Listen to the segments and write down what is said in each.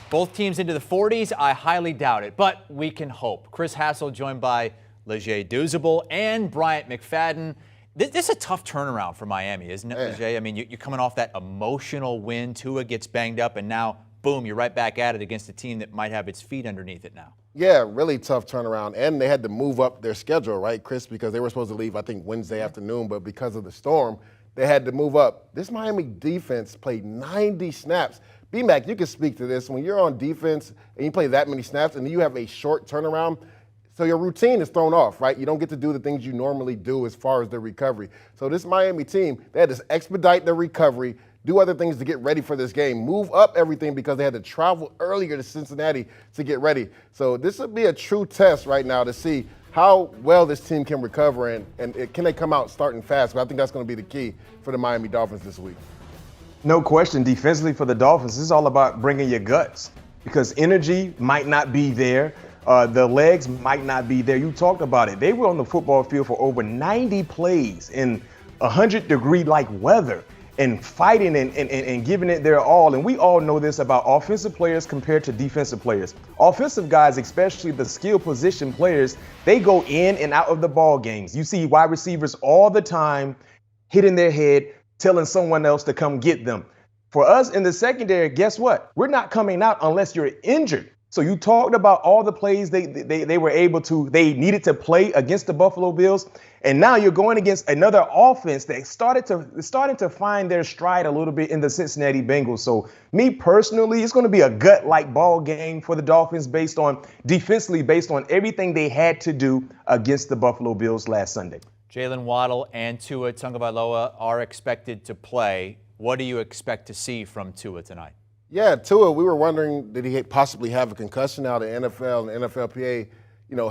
Both teams into the 40s? I highly doubt it, but we can hope. Chris Hassel joined by Leger Douzable and Bryant McFadden. This is a tough turnaround for Miami, isn't it, Leger? I mean, you're coming off that emotional win. Tua gets banged up, and now, boom, you're right back at it against a team that might have its feet underneath it now. Yeah, really tough turnaround. And they had to move up their schedule, right, Chris, because they were supposed to leave, I think, Wednesday afternoon, but because of the storm, they had to move up. This Miami defense played 90 snaps. B-Mac, you can speak to this. When you're on defense and you play that many snaps and you have a short turnaround, so your routine is thrown off, right? You don't get to do the things you normally do as far as the recovery. So this Miami team, they had to expedite their recovery, do other things to get ready for this game, move up everything because they had to travel earlier to Cincinnati to get ready. So this would be a true test right now to see how well this team can recover and can they come out starting fast? But I think that's going to be the key for the Miami Dolphins this week. No question, defensively for the Dolphins, this is all about bringing your guts because energy might not be there. The legs might not be there. You talked about it. They were on the football field for over 90 plays in 100-degree-like weather and fighting and giving it their all. And we all know this about offensive players compared to defensive players. Offensive guys, especially the skill position players, they go in and out of the ball games. You see wide receivers all the time hitting their head, telling someone else to come get them. For us in the secondary, guess what? We're not coming out unless you're injured. So you talked about all the plays they were able to, they needed to play against the Buffalo Bills. And now you're going against another offense that started to find their stride a little bit in the Cincinnati Bengals. So me personally, it's going to be a gut-like ball game for the Dolphins defensively based on everything they had to do against the Buffalo Bills last Sunday. Jalen Waddle and Tua Tagovailoa are expected to play. What do you expect to see from Tua tonight? Yeah, Tua, we were wondering, did he possibly have a concussion? Now the NFL and the NFLPA,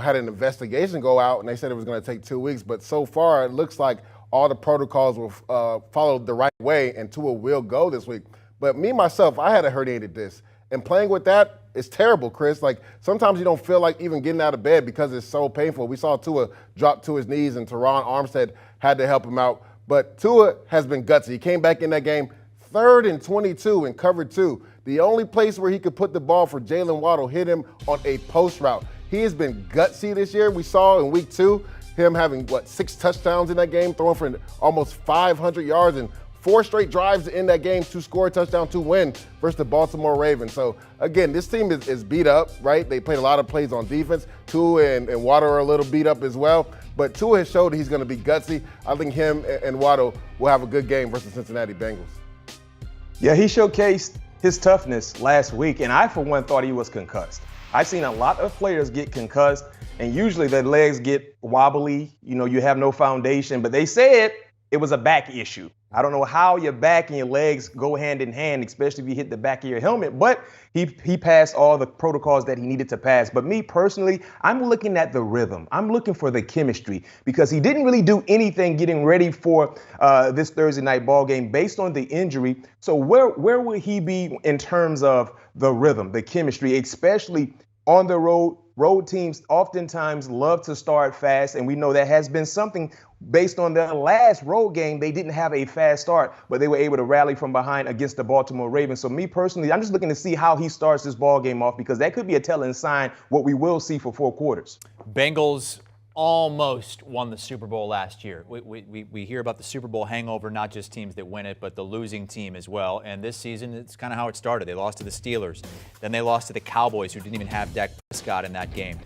had an investigation go out, and they said it was going to take 2 weeks. But so far, it looks like all the protocols were followed the right way, and Tua will go this week. But me, myself, I had a herniated disc. And playing with that is terrible, Chris. Like, sometimes you don't feel like even getting out of bed because it's so painful. We saw Tua drop to his knees, and Teron Armstead had to help him out. But Tua has been gutsy. He came back in that game 3rd and 22 and covered 2. The only place where he could put the ball for Jalen Waddle hit him on a post route. He has been gutsy this year. We saw in week 2 him having, 6 touchdowns in that game, throwing for almost 500 yards and 4 straight drives in that game to score a touchdown to win versus the Baltimore Ravens. So, again, this team is beat up, right? They played a lot of plays on defense. Tua and Waddle are a little beat up as well. But Tua has showed he's going to be gutsy. I think him and Waddle will have a good game versus Cincinnati Bengals. Yeah, he showcased his toughness last week, and I, for one, thought he was concussed. I've seen a lot of players get concussed, and usually their legs get wobbly. You have no foundation, but they said it was a back issue. I don't know how your back and your legs go hand in hand, especially if you hit the back of your helmet, but he passed all the protocols that he needed to pass. But me personally, I'm looking at the rhythm. I'm looking for the chemistry because he didn't really do anything getting ready for this Thursday night ball game based on the injury. So where will he be in terms of the rhythm, the chemistry, especially on the road? Road teams oftentimes love to start fast, and we know that has been something based on their last road game. They didn't have a fast start, but they were able to rally from behind against the Baltimore Ravens. So me personally, I'm just looking to see how he starts this ball game off because that could be a telling sign what we will see for 4 quarters. Bengals almost won the Super Bowl last year. We hear about the Super Bowl hangover, not just teams that win it, but the losing team as well. And this season, it's kind of how it started. They lost to the Steelers. Then they lost to the Cowboys, who didn't even have Dak Prescott in that game.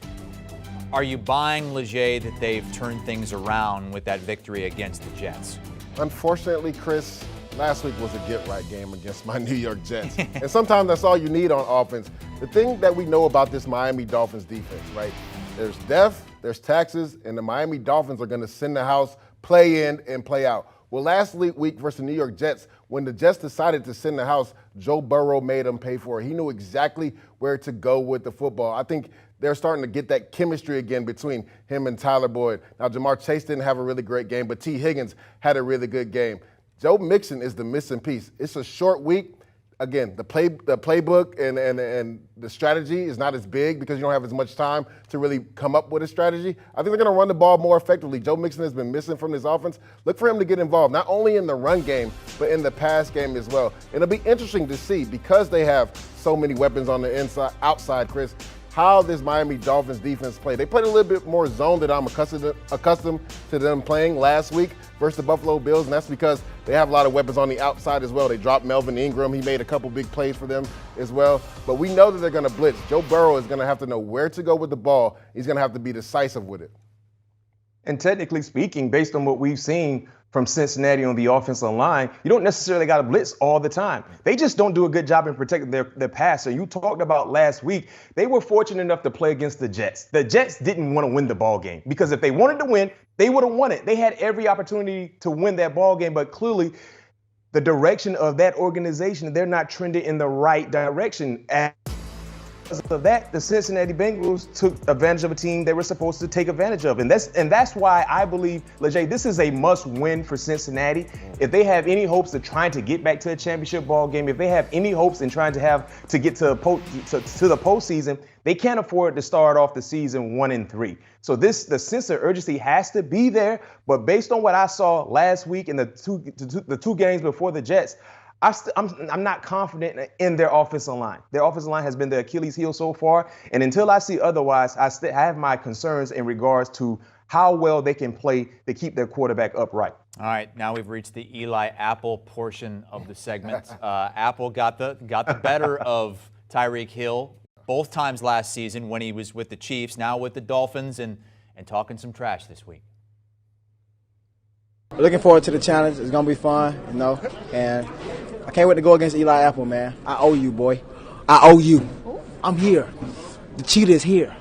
Are you buying Leger that they've turned things around with that victory against the Jets? Unfortunately, Chris, last week was a get-right game against my New York Jets. And sometimes that's all you need on offense. The thing that we know about this Miami Dolphins defense, right? There's depth, there's taxes, and the Miami Dolphins are going to send the house, play in and play out. Well, last week versus the New York Jets, when the Jets decided to send the house, Joe Burrow made them pay for it. He knew exactly where to go with the football. I think they're starting to get that chemistry again between him and Tyler Boyd. Now, Jamar Chase didn't have a really great game, but T. Higgins had a really good game. Joe Mixon is the missing piece. It's a short week. again, the playbook and the strategy is not as big because you don't have as much time to really come up with a strategy. I think they're going to run the ball more effectively. Joe Mixon has been missing from this offense. Look for him to get involved, not only in the run game, but in the pass game as well. And it'll be interesting to see, because they have so many weapons on the outside, Chris, how this Miami Dolphins defense played. They played a little bit more zone than I'm accustomed to them playing last week versus the Buffalo Bills, and that's because they have a lot of weapons on the outside as well. They dropped Melvin Ingram. He made a couple big plays for them as well. But we know that they're going to blitz. Joe Burrow is going to have to know where to go with the ball. He's going to have to be decisive with it. And technically speaking, based on what we've seen from Cincinnati on the offensive line, you don't necessarily got to blitz all the time. They just don't do a good job in protecting their passer. You talked about last week, they were fortunate enough to play against the Jets. The Jets didn't want to win the ball game because if they wanted to win, they would have won it. They had every opportunity to win that ball game, but clearly the direction of that organization, they're not trending in the right direction. Because of that, the Cincinnati Bengals took advantage of a team they were supposed to take advantage of. And that's why I believe, Lejay, this is a must-win for Cincinnati. If they have any hopes of trying to get back to a championship ball game, if they have any hopes in trying to get to the postseason, they can't afford to start off the season 1-3. So the sense of urgency has to be there. But based on what I saw last week in the two games before the Jets, I'm not confident in their offensive line. Their offensive line has been the Achilles heel so far. And until I see otherwise, I have my concerns in regards to how well they can play to keep their quarterback upright. All right, now we've reached the Eli Apple portion of the segment. Apple got the better of Tyreek Hill both times last season when he was with the Chiefs, now with the Dolphins, and talking some trash this week. Looking forward to the challenge. It's going to be fun, and I can't wait to go against Eli Apple, man. I owe you, boy. I owe you. I'm here. The cheetah is here.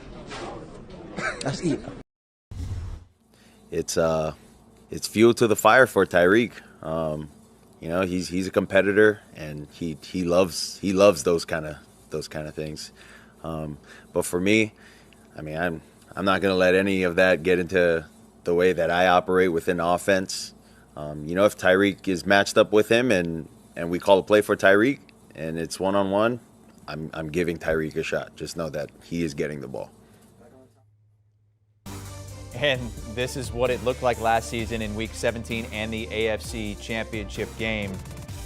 That's it. It's fuel to the fire for Tyreek. He's a competitor, and he loves those kind of things. But for me, I'm not going to let any of that get into the way that I operate within offense. If Tyreek is matched up with him and we call a play for Tyreek and it's one-on-one, I'm giving Tyreek a shot. Just know that he is getting the ball. And this is what it looked like last season in Week 17 and the AFC Championship game.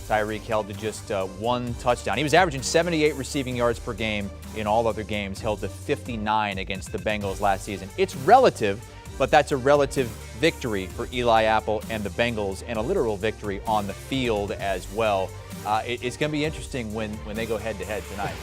Tyreek held to just one touchdown. He was averaging 78 receiving yards per game in all other games, held to 59 against the Bengals last season. It's relative, but that's a relative victory for Eli Apple and the Bengals, and a literal victory on the field as well. It's going to be interesting when they go head-to-head tonight.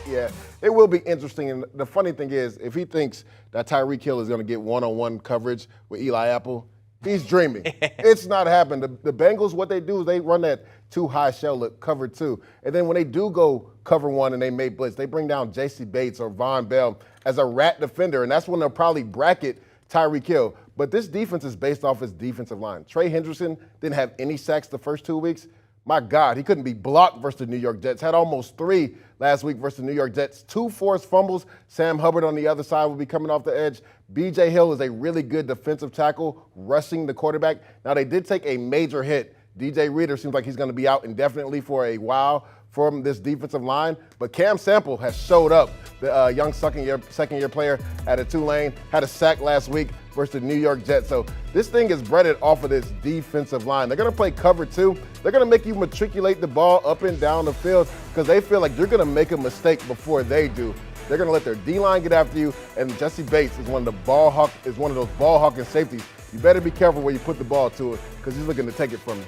Yeah, it will be interesting. And the funny thing is, if he thinks that Tyreek Hill is going to get one-on-one coverage with Eli Apple, he's dreaming. It's not happening. The Bengals, what they do is they run that too-high shell look, cover two. And then when they do go cover one and they make blitz, they bring down J.C. Bates or Von Bell as a rat defender, and that's when they'll probably bracket Tyreek Hill. But this defense is based off his defensive line. Trey Hendrickson didn't have any sacks the first 2 weeks. My God, he couldn't be blocked versus the New York Jets. Had almost 3 last week versus the New York Jets. 2 forced fumbles. Sam Hubbard on the other side will be coming off the edge. B.J. Hill is a really good defensive tackle, rushing the quarterback. Now, they did take a major hit. DJ Reader seems like he's going to be out indefinitely for a while from this defensive line. But Cam Sample has showed up. The young second-year player at a Tulane, had a sack last week versus the New York Jets. So this thing is breaded off of this defensive line. They're going to play cover two. They're going to make you matriculate the ball up and down the field because they feel like you're going to make a mistake before they do. They're going to let their D-line get after you, and Jesse Bates is one of those ball hawking safeties. You better be careful where you put the ball to it because he's looking to take it from you.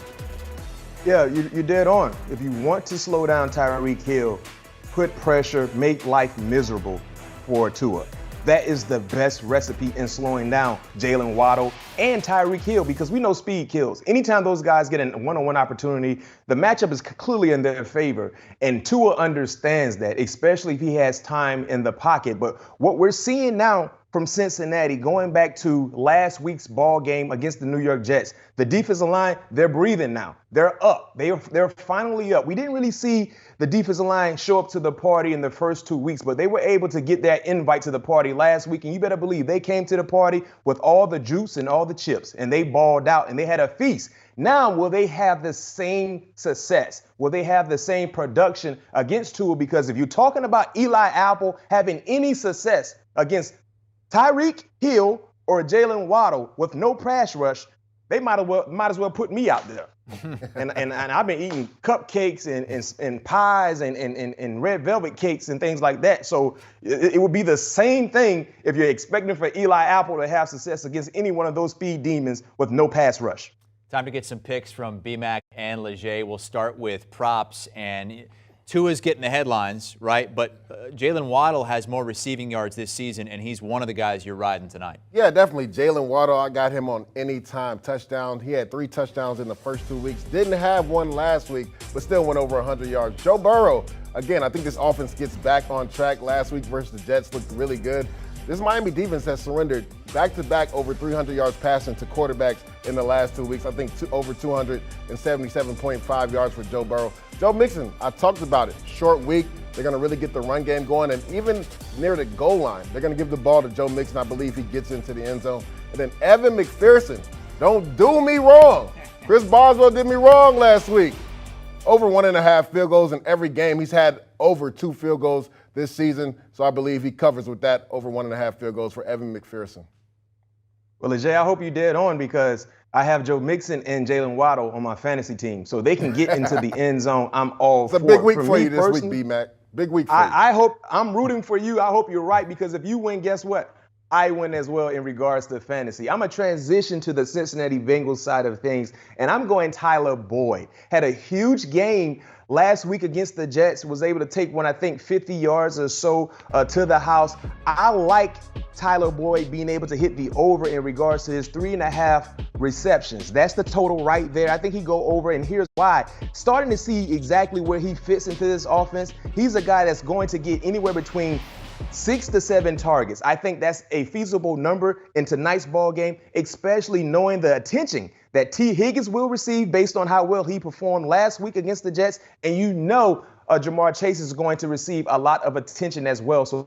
Yeah, you're dead on. If you want to slow down Tyreek Hill, put pressure, make life miserable for Tua. That is the best recipe in slowing down Jalen Waddle and Tyreek Hill because we know speed kills. Anytime those guys get a one-on-one opportunity, the matchup is clearly in their favor. And Tua understands that, especially if he has time in the pocket. But what we're seeing now from Cincinnati, going back to last week's ball game against the New York Jets, the defensive line, they're breathing now. They're up. They're finally up. We didn't really see the defensive line show up to the party in the first 2 weeks, but they were able to get that invite to the party last week, and you better believe they came to the party with all the juice and all the chips, and they balled out, and they had a feast. Now, will they have the same success? Will they have the same production against Tua? Because if you're talking about Eli Apple having any success against Tyreek Hill or Jalen Waddle with no pass rush, they might as well put me out there. and I've been eating cupcakes and pies and red velvet cakes and things like that. So it would be the same thing if you're expecting for Eli Apple to have success against any one of those speed demons with no pass rush. Time to get some picks from BMAC and Leger. We'll start with props. And Tua's getting the headlines, right? But Jalen Waddle has more receiving yards this season, and he's one of the guys you're riding tonight. Yeah, definitely. Jalen Waddle, I got him on anytime touchdown. He had 3 touchdowns in the first 2 weeks. Didn't have one last week, but still went over 100 yards. Joe Burrow, again, I think this offense gets back on track. Last week versus the Jets looked really good. This Miami defense has surrendered back-to-back over 300 yards passing to quarterbacks in the last 2 weeks. I think over 277.5 yards for Joe Burrow. Joe Mixon, I talked about it. Short week. They're going to really get the run game going. And even near the goal line, they're going to give the ball to Joe Mixon. I believe he gets into the end zone. And then Evan McPherson, don't do me wrong. Chris Boswell did me wrong last week. Over 1.5 field goals in every game. He's had over 2 field goals this season, so I believe he covers with that over 1.5 field goals for Evan McPherson. Well, Ajay, I hope you dead on because I have Joe Mixon and Jalen Waddle on my fantasy team, so they can get into the end zone. I'm all for it. It's a big week for you this week, B-Mac. Big week for you. I hope I'm rooting for you. I hope you're right because if you win, guess what? I win as well in regards to fantasy. I'm going to transition to the Cincinnati Bengals side of things, and I'm going Tyler Boyd. Had a huge game last week against the Jets, was able to take one, I think, 50 yards or so to the house. I like Tyler Boyd being able to hit the over in regards to his 3.5 receptions. That's the total right there. I think he go over, and here's why. Starting to see exactly where he fits into this offense. He's a guy that's going to get anywhere between 6 to 7 targets. I think that's a feasible number in tonight's ball game, especially knowing the attention that T. Higgins will receive based on how well he performed last week against the Jets. And you know Jamar Chase is going to receive a lot of attention as well. So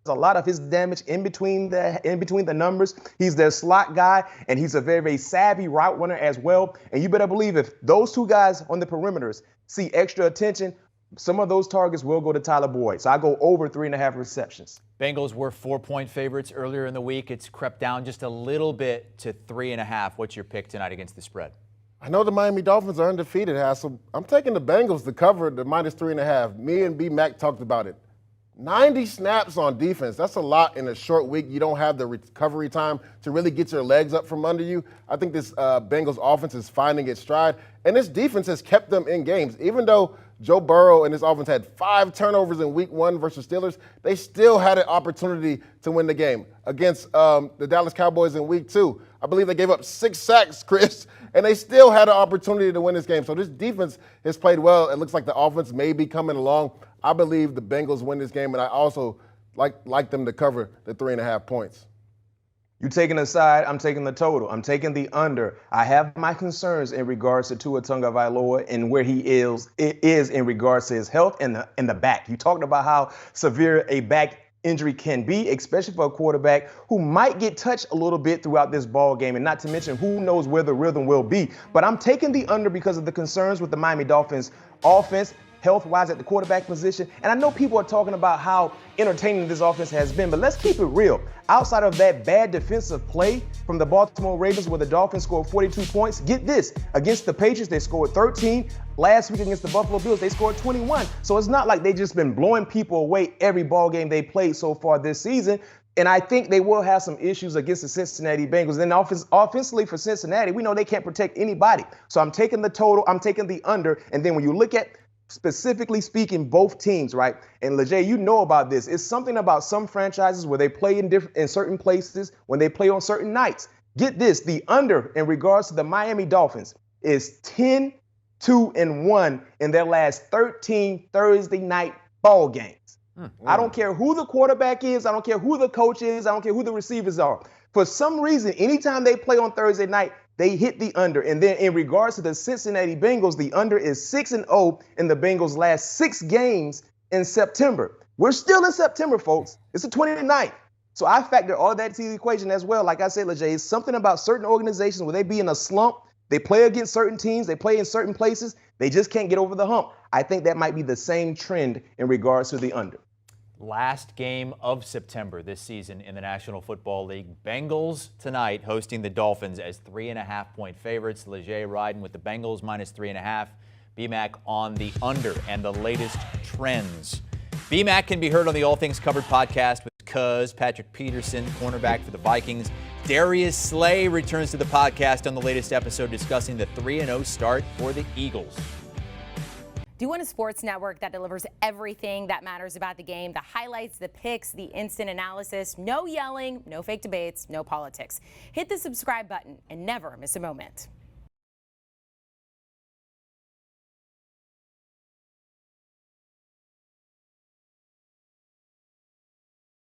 a lot of his damage in between the numbers. He's their slot guy, and he's a very, very savvy route runner as well. And you better believe if those 2 guys on the perimeters see extra attention, some of those targets will go to Tyler Boyd. So I go over 3.5 receptions. Bengals were 4-point favorites earlier in the week. It's crept down just a little bit to 3.5. What's your pick tonight against the spread? I know the Miami Dolphins are undefeated, Hassel. I'm taking the Bengals to cover the -3.5. Me and B-Mac talked about it. 90 snaps on defense. That's a lot in a short week. You don't have the recovery time to really get your legs up from under you. I think this Bengals offense is finding its stride, and this defense has kept them in games. Even though Joe Burrow and his offense had 5 turnovers in week 1 versus Steelers, they still had an opportunity to win the game. Against the Dallas Cowboys in week 2, I believe they gave up 6 sacks, Chris, and they still had an opportunity to win this game. So this defense has played well. It looks like the offense may be coming along. I believe the Bengals win this game, and I also like them to cover the 3.5 points. You taking the side, I'm taking the total. I'm taking the under. I have my concerns in regards to Tua Tagovailoa and where he is in regards to his health and the back. You talked about how severe a back injury can be, especially for a quarterback who might get touched a little bit throughout this ball game, and not to mention who knows where the rhythm will be. But I'm taking the under because of the concerns with the Miami Dolphins offense, health-wise at the quarterback position. And I know people are talking about how entertaining this offense has been, but let's keep it real. Outside of that bad defensive play from the Baltimore Ravens where the Dolphins scored 42 points, get this, against the Patriots, they scored 13. Last week against the Buffalo Bills, they scored 21. So it's not like they've just been blowing people away every ball game they played so far this season. And I think they will have some issues against the Cincinnati Bengals. Then offensively for Cincinnati, we know they can't protect anybody. So I'm taking the total, I'm taking the under. And then when you look at specifically speaking, both teams, right? And Leger, you know about this. It's something about some franchises where they play in certain places when they play on certain nights. Get this, the under in regards to the Miami Dolphins is 10-2-1 in their last 13 Thursday night ball games. I don't care who the quarterback is. I don't care who the coach is. I don't care who the receivers are. For some reason, anytime they play on Thursday night, they hit the under. And then in regards to the Cincinnati Bengals, the under is 6-0 in the Bengals' last 6 games in September. We're still in September, folks. It's the 29th. So I factor all that to the equation as well. Like I said, Leger, it's something about certain organizations where they be in a slump They play against certain teams. They play in certain places. They just can't get over the hump. I think that might be the same trend in regards to the under. Last game of September this season in the National Football League. Bengals tonight hosting the Dolphins as 3.5-point favorites. Leger riding with the Bengals -3.5. BMAC on the under and the latest trends. BMAC can be heard on the All Things Covered podcast with Cuz, Patrick Peterson, cornerback for the Vikings. Darius Slay returns to the podcast on the latest episode discussing the 3-0 start for the Eagles. Do you want a sports network that delivers everything that matters about the game? The highlights, the picks, the instant analysis, no yelling, no fake debates, no politics. Hit the subscribe button and never miss a moment.